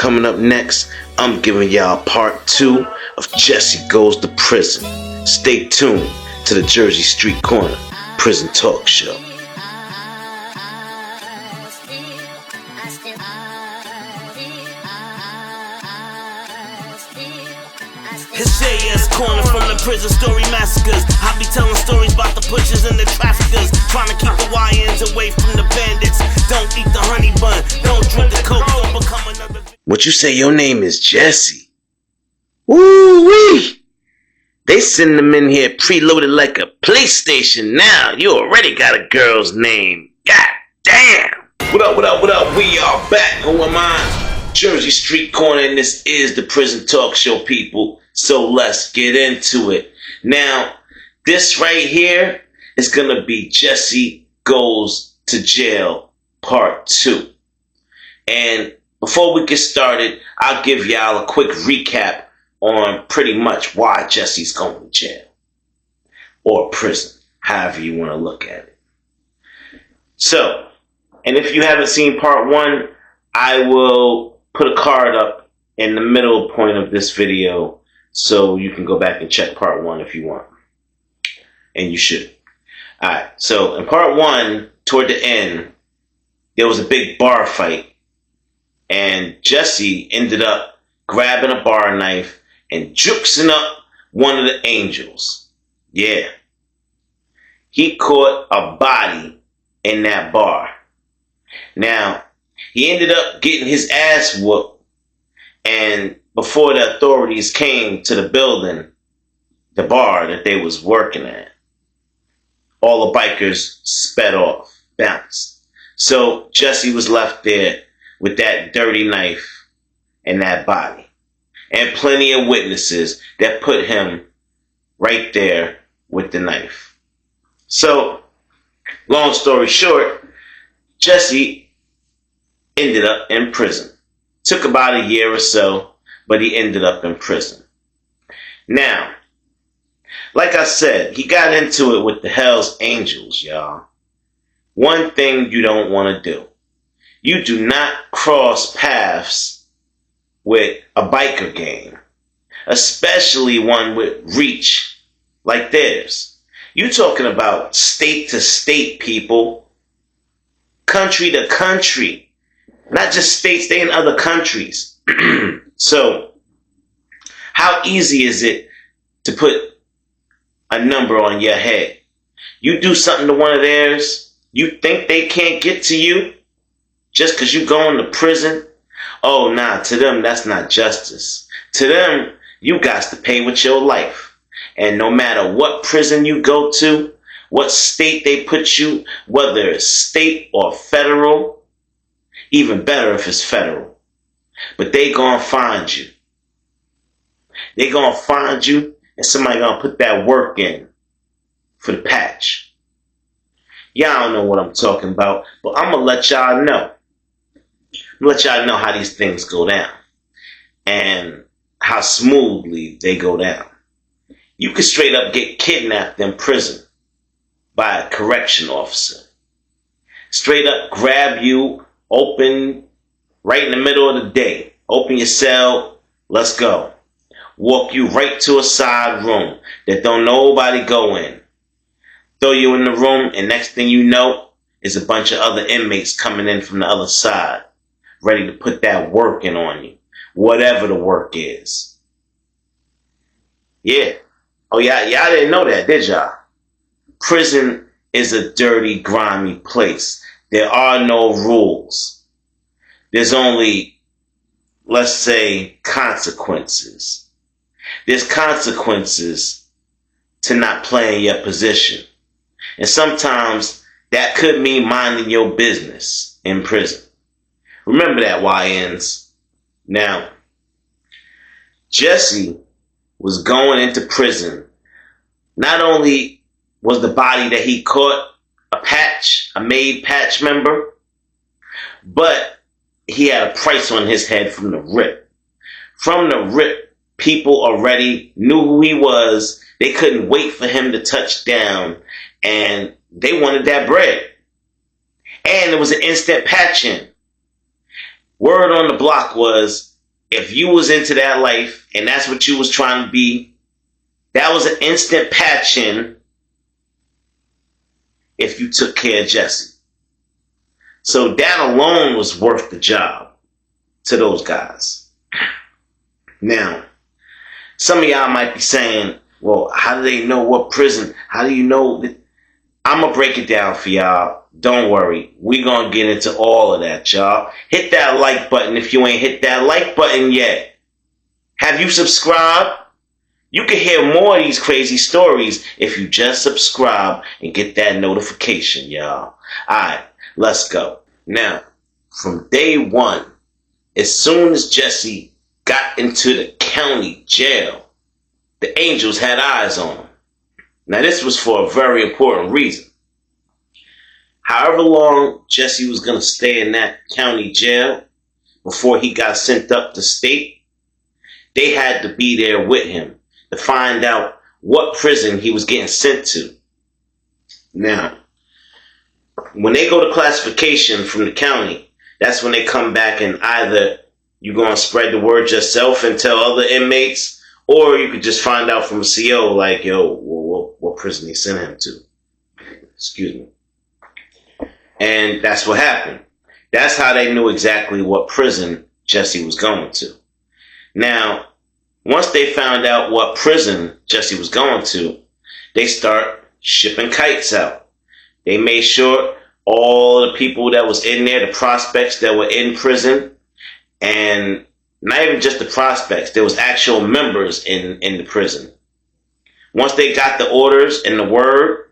Coming up next, I'm giving y'all part 2 of Jessie Goes to Prison. Stay tuned to the Jersey Street Corner Prison Talk Show. His corner from the prison story massacres. I be telling stories about the pushers and the traffickers, trying to keep the YNs away from the bandits. Don't eat the honey bun, don't drink the coke, don't become another. What you say your name is Jessie? Woo-wee! They send them in here preloaded like a PlayStation now. You already got a girl's name. God damn! What up, what up, what up? We are back. Who am I? Jersey Street Corner, and this is the Prison Talk Show, people. So let's get into it. Now, this right here is going to be Jessie Goes to Jail Part 2. And before we get started, I'll give y'all a quick recap on pretty much why Jessie's going to jail. Or prison, however you want to look at it. So, and if you haven't seen Part 1, I will put a card up in the middle point of this video so you can go back and check Part 1 if you want. And you should. Alright, so in Part 1, toward the end, there was a big bar fight. And Jessie ended up grabbing a bar knife and juicing up one of the angels. Yeah. He caught a body in that bar. Now, he ended up getting his ass whooped, and before the authorities came to the building, the bar that they was working at, all the bikers sped off, bounced. So Jessie was left there with that dirty knife and that body, and plenty of witnesses that put him right there with the knife. So, long story short, Jessie ended up in prison. Took about a year or so, but he ended up in prison. Now, like I said, he got into it with the Hell's Angels, y'all. One thing you don't want to do. You do not cross paths with a biker gang, especially one with reach like theirs. You talking about state to state, people. Country to country. Not just states, they in other countries. So, how easy is it to put a number on your head? You do something to one of theirs, you think they can't get to you just because you going to prison? Oh, nah, to them, that's not justice. To them, you got to pay with your life. And no matter what prison you go to, what state they put you, whether it's state or federal, even better if it's federal. But they gonna find you. They gonna find you, and somebody gonna put that work in for the patch. Y'all don't know what I'm talking about, but I'm gonna let y'all know. I'm gonna let y'all know how these things go down and how smoothly they go down. You could straight up get kidnapped in prison by a correction officer. Straight up grab you, open right in the middle of the day. Open your cell, let's go. Walk you right to a side room that don't nobody go in. Throw you in the room, and next thing you know is a bunch of other inmates coming in from the other side, ready to put that work in on you. Whatever the work is. Yeah. Oh, y'all didn't know that, did y'all? Prison is a dirty, grimy place. There are no rules. There's only, let's say, consequences. There's consequences to not playing your position. And sometimes that could mean minding your business in prison. Remember that, YNs. Now, Jessie was going into prison. Not only was the body that he caught a made patch member, but he had a price on his head from the rip. From the rip, people already knew who he was. They couldn't wait for him to touch down, and they wanted that bread. And it was an instant patch-in. Word on the block was if you was into that life and that's what you was trying to be, that was an instant patch in if you took care of Jessie. So that alone was worth the job to those guys. Now, some of y'all might be saying, well, how do they know what prison? How do you know? I'm going to break it down for y'all. Don't worry. We're going to get into all of that, y'all. Hit that like button if you ain't hit that like button yet. Have you subscribed? You can hear more of these crazy stories if you just subscribe and get that notification, y'all. Alright, let's go. Now, from day one, as soon as Jessie got into the county jail, the angels had eyes on him. Now, this was for a very important reason. However long Jessie was going to stay in that county jail before he got sent up to state, they had to be there with him to find out what prison he was getting sent to. Now, when they go to classification from the county, that's when they come back and either you're going to spread the word yourself and tell other inmates, or you could just find out from a CO like, yo, what prison they sent him to. Excuse me. And that's what happened. That's how they knew exactly what prison Jessie was going to. Now, once they found out what prison Jessie was going to, they start shipping kites out. They made sure all the people that was in there, the prospects that were in prison, and not even just the prospects, there was actual members in the prison. Once they got the orders and the word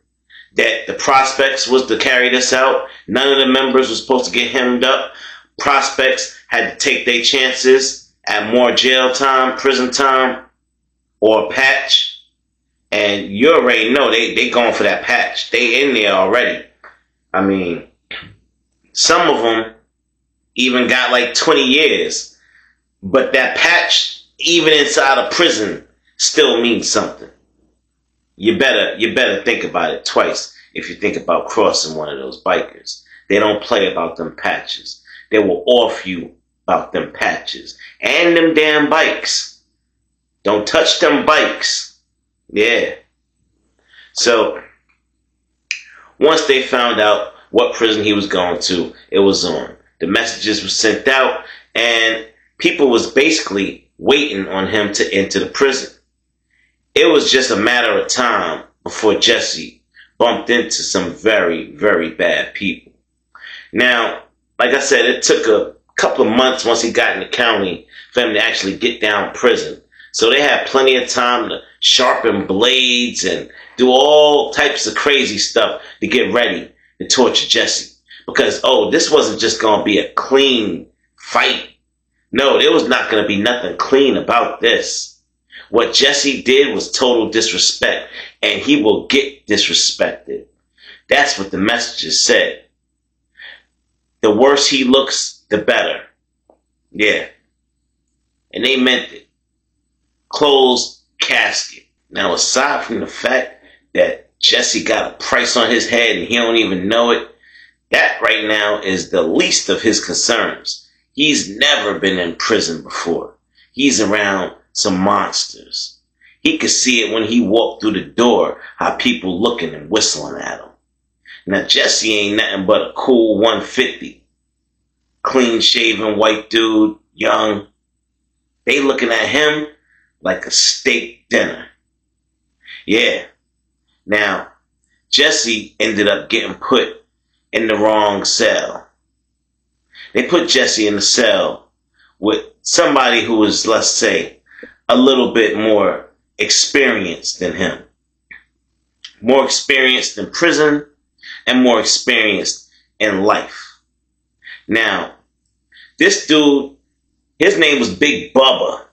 that the prospects was to carry this out, none of the members was supposed to get hemmed up. Prospects had to take their chances at more jail time, prison time, or a patch. And you already know they going for that patch. They in there already. I mean, some of them even got like 20 years. But that patch, even inside a prison, still means something. You better think about it twice if you think about crossing one of those bikers. They don't play about them patches. They will off you about them patches. And them damn bikes. Don't touch them bikes. Yeah. So, once they found out what prison he was going to, it was on. The messages were sent out, and people was basically waiting on him to enter the prison. It was just a matter of time before Jessie bumped into some very, very bad people. Now, like I said, it took a couple of months once he got in the county for him to actually get down prison. So they had plenty of time to sharpen blades and do all types of crazy stuff to get ready to torture Jessie. Because, this wasn't just going to be a clean fight. No, there was not going to be nothing clean about this. What Jessie did was total disrespect, and he will get disrespected. That's what the messages said. The worse he looks, the better. Yeah. And they meant it. Closed casket. Now, aside from the fact that Jessie got a price on his head and he don't even know it, that right now is the least of his concerns. He's never been in prison before. He's around some monsters. He could see it when he walked through the door, how people looking and whistling at him. Now, Jessie ain't nothing but a cool 150. Clean-shaven white dude, young. They looking at him like a steak dinner. Yeah. Now, Jessie ended up getting put in the wrong cell. They put Jessie in the cell with somebody who was, let's say, a little bit more experienced than him. More experienced in prison and more experienced in life. Now, this dude, his name was Big Bubba.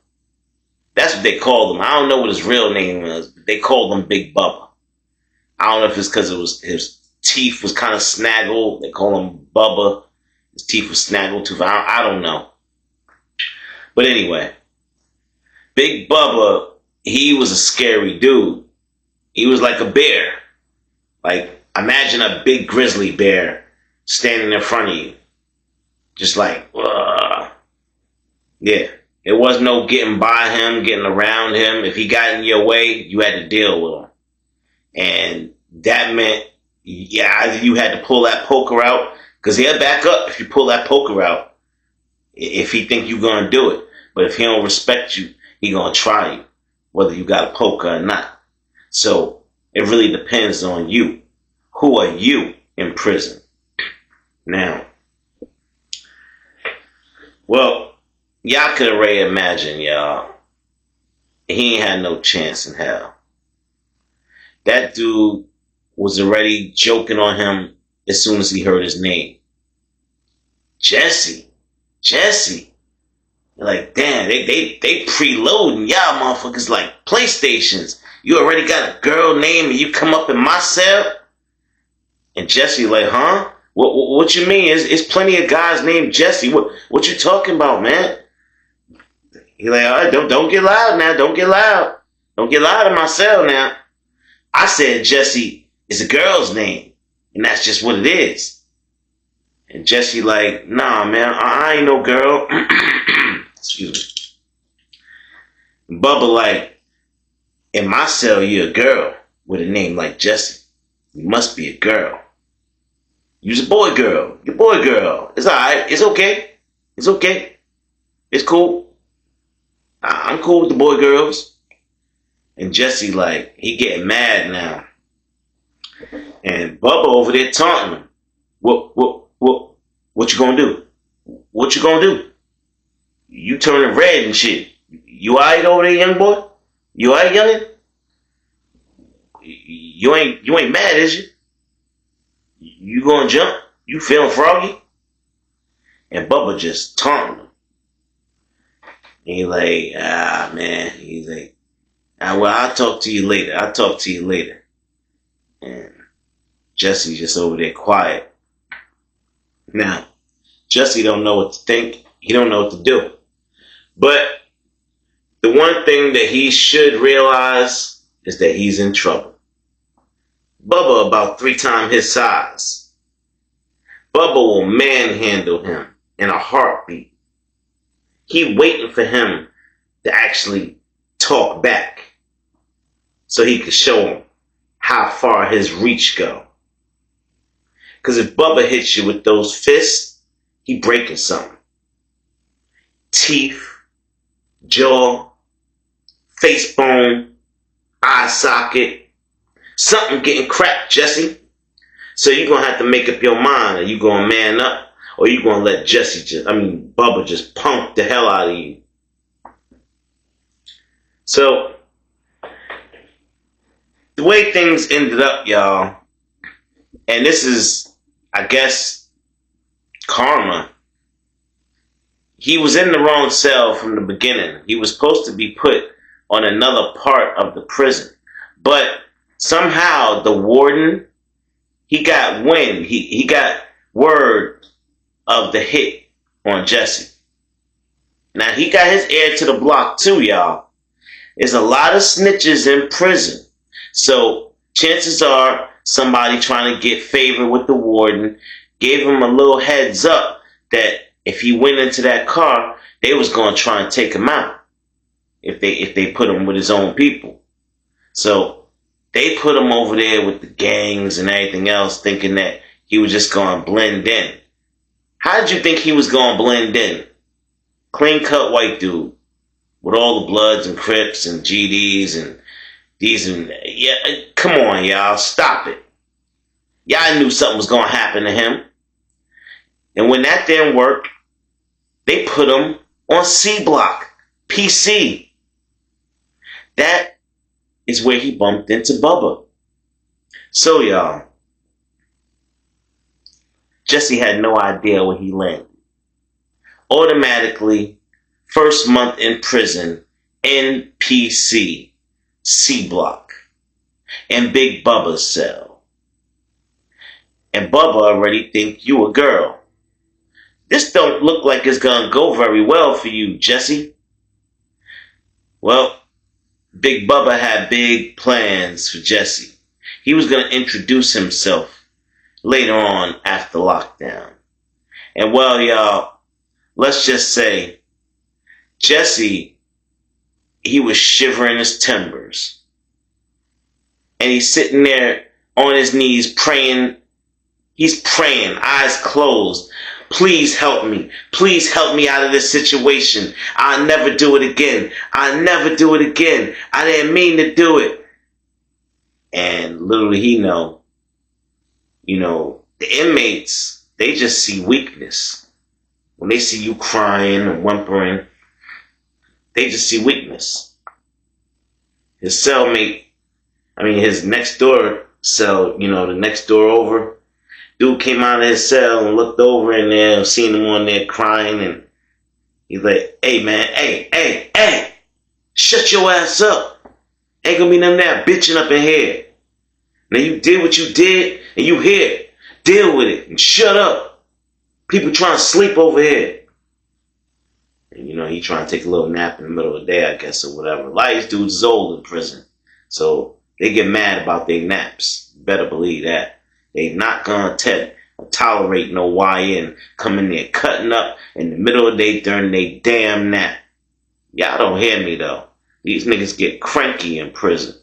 That's what they called him. I don't know what his real name was, but they called him Big Bubba. I don't know if it's because his teeth was kind of snaggled. They call him Bubba. His teeth was snaggled too. I don't know. But anyway, Big Bubba, he was a scary dude. He was like a bear. Like, imagine a big grizzly bear standing in front of you. Just like, yeah. There was no getting by him, getting around him. If he got in your way, you had to deal with him. And that meant, either you had to pull that poker out, because he'll back up if you pull that poker out, if he think you're going to do it. But if he don't respect you, he going to try you, whether you got a poker or not. So it really depends on you. Who are you in prison? Now, well, y'all could already imagine, y'all, he ain't had no chance in hell. That dude was already joking on him as soon as he heard his name. Jessie. Like, damn, they preloading y'all motherfuckers like PlayStations. You already got a girl name and you come up in my cell? And Jessie like, huh? What you mean? It's plenty of guys named Jessie. What you talking about, man? He like, all right, don't get loud now. Don't get loud. Don't get loud in my cell now. I said Jessie is a girl's name, and that's just what it is. And Jessie like, nah, man, I ain't no girl. Excuse me. Bubba like, in my cell, you're a girl with a name like Jessie. You must be a girl. You's a boy girl. You're boy girl. It's alright. It's okay. It's okay. It's cool. I'm cool with the boy girls. And Jessie like, he getting mad now. And Bubba over there taunting him. What you gonna do? What you gonna do? You turning red and shit. You alright over there, young boy? You alright, youngin'? You ain't mad, is you? You gonna jump? You feeling froggy? And Bubba just taunting him. And he like, man. He's like, well, I'll talk to you later. And Jessie just over there quiet. Now, Jessie don't know what to think. He don't know what to do. But the one thing that he should realize is that he's in trouble. Bubba about 3 times his size. Bubba will manhandle him in a heartbeat. He waiting for him to actually talk back so he could show him how far his reach go. Because if Bubba hits you with those fists, he breaking something. Teeth, jaw, face bone, eye socket, something getting cracked, Jessie. So you're going to have to make up your mind. Are you going to man up? Or you going to let Bubba just punk the hell out of you? So, the way things ended up, y'all, and this is, I guess, karma. He was in the wrong cell from the beginning. He was supposed to be put on another part of the prison. But somehow the warden, he got wind. He got word of the hit on Jessie. Now, he got his ear to the block too, y'all. There's a lot of snitches in prison. So chances are somebody trying to get favor with the warden gave him a little heads up that if he went into that car, they was going to try and take him out if they put him with his own people. So they put him over there with the gangs and everything else, thinking that he was just going to blend in. How did you think he was going to blend in? Clean-cut white dude with all the Bloods and Crips and GDs and these and... Yeah, come on, y'all. Stop it. Y'all knew something was going to happen to him. And when that didn't work, they put him on C Block, PC. That is where he bumped into Bubba. So, y'all, Jessie had no idea where he landed. Automatically, first month in prison, NPC, C Block, and Big Bubba's cell. And Bubba already think you a girl. This don't look like it's gonna go very well for you, Jessie. Well, Big Bubba had big plans for Jessie. He was gonna introduce himself later on after lockdown. And well, y'all, let's just say Jessie, he was shivering his timbers. And he's sitting there on his knees praying. He's praying, eyes closed. Please help me. Please help me out of this situation. I'll never do it again. I'll never do it again. I didn't mean to do it. And little did he know, the inmates, they just see weakness. When they see you crying and whimpering, they just see weakness. His cellmate, his next door cell, the next door over, dude came out of his cell and looked over in there, seen him on there crying, and he's like, hey man, hey, shut your ass up. Ain't gonna be none of that bitching up in here. Now you did what you did, and you here. Deal with it, and shut up. People trying to sleep over here. And he trying to take a little nap in the middle of the day, I guess, or whatever. A lot of these dudes is old in prison, so they get mad about their naps. Better believe that. They not gonna tolerate no YN coming there cutting up in the middle of the day during their damn nap. Y'all don't hear me though. These niggas get cranky in prison.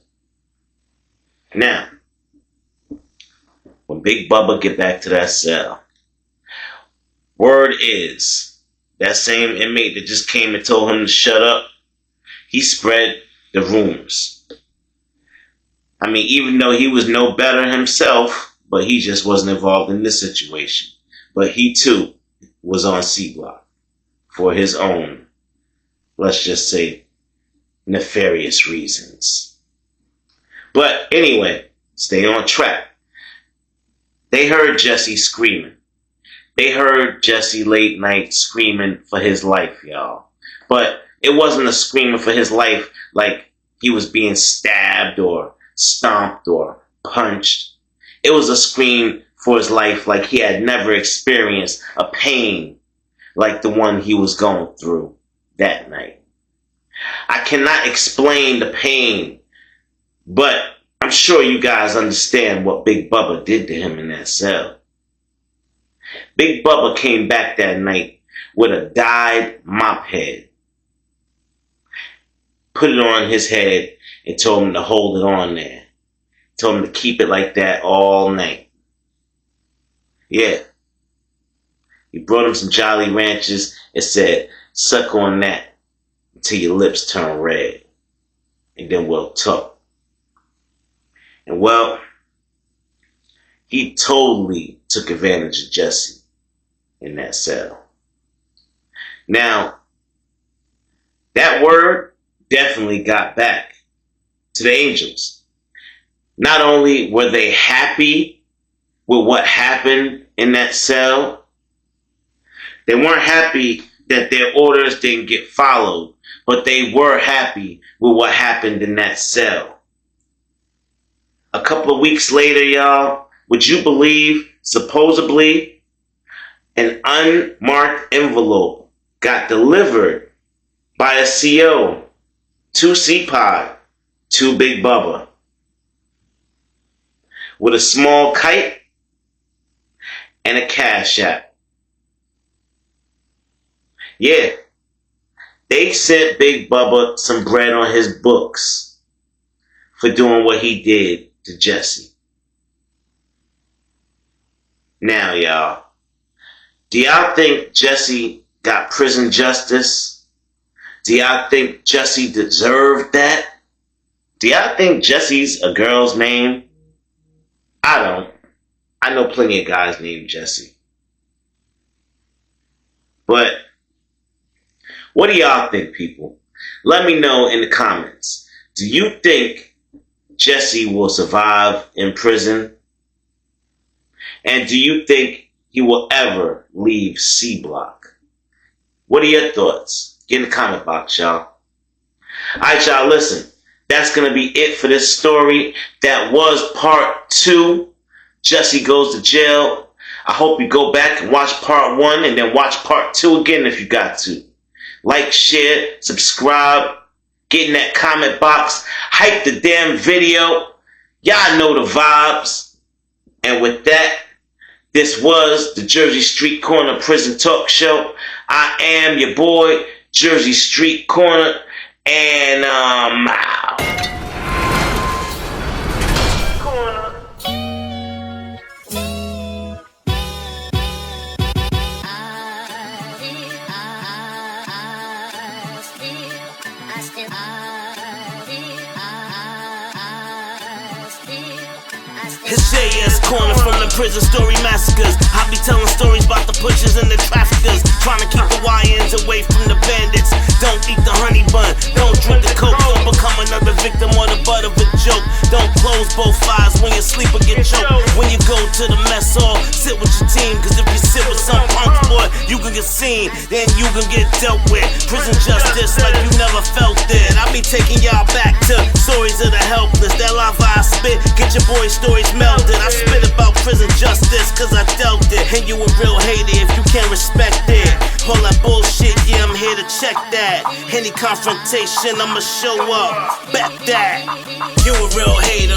Now, when Big Bubba get back to that cell, word is that same inmate that just came and told him to shut up, he spread the rumors. Even though he was no better himself, but he just wasn't involved in this situation. But he too was on C Block for his own, let's just say, nefarious reasons. But anyway, stay on track. They heard Jessie screaming. They heard Jessie late night screaming for his life, y'all. But it wasn't a screaming for his life like he was being stabbed or stomped or punched. It was a scream for his life like he had never experienced a pain like the one he was going through that night. I cannot explain the pain, but I'm sure you guys understand what Big Bubba did to him in that cell. Big Bubba came back that night with a dyed mop head. Put it on his head and told him to hold it on there. Told him to keep it like that all night. Yeah. He brought him some Jolly Ranchers and said, suck on that until your lips turn red. And then we'll talk. And well, he totally took advantage of Jessie in that cell. Now, that word definitely got back to the angels. Not only were they happy with what happened in that cell, they weren't happy that their orders didn't get followed, but they were happy with what happened in that cell. A couple of weeks later, y'all, would you believe, supposedly, an unmarked envelope got delivered by a CO to C-Pod, to Big Bubba, with a small kite and a cash app. Yeah, they sent Big Bubba some bread on his books for doing what he did to Jessie. Now, y'all, do y'all think Jessie got prison justice? Do y'all think Jessie deserved that? Do y'all think Jessie's a girl's name? I don't. I know plenty of guys named Jessie. But what do y'all think, people? Let me know in the comments. Do you think Jessie will survive in prison? And do you think he will ever leave C Block? What are your thoughts? Get in the comment box, y'all. Alright, y'all, listen. That's going to be it for this story. That was part 2. Jessie goes to jail. I hope you go back and watch part 1 and then watch part 2 again if you got to. Like, share, subscribe. Get in that comment box. Hype the damn video. Y'all know the vibes. And with that, this was the Jersey Street Corner Prison Talk Show. I am your boy, Jersey Street corner, and I'm out. It's JS Corner from the prison story massacres. I be telling stories about the pushers and the traffickers, trying to keep the YNs away from the bandits. Don't eat the honey bun, don't drink the coke, don't become another victim or the butt of a joke. Don't close both eyes when you sleep or get choked. When you go to the mess hall, sit with your team, cause if you sit with some punk boy, you can get seen, then you can get dealt with. Prison justice like you never felt it. I be taking y'all back to stories of the helpless. That lava I spit, get your boys' stories melted. I spit about prison justice cause I dealt it. And you a real hater if you can't respect it. All that bullshit, yeah, I'm here to check that. Any confrontation, I'ma show up. Bet that. You a real hater,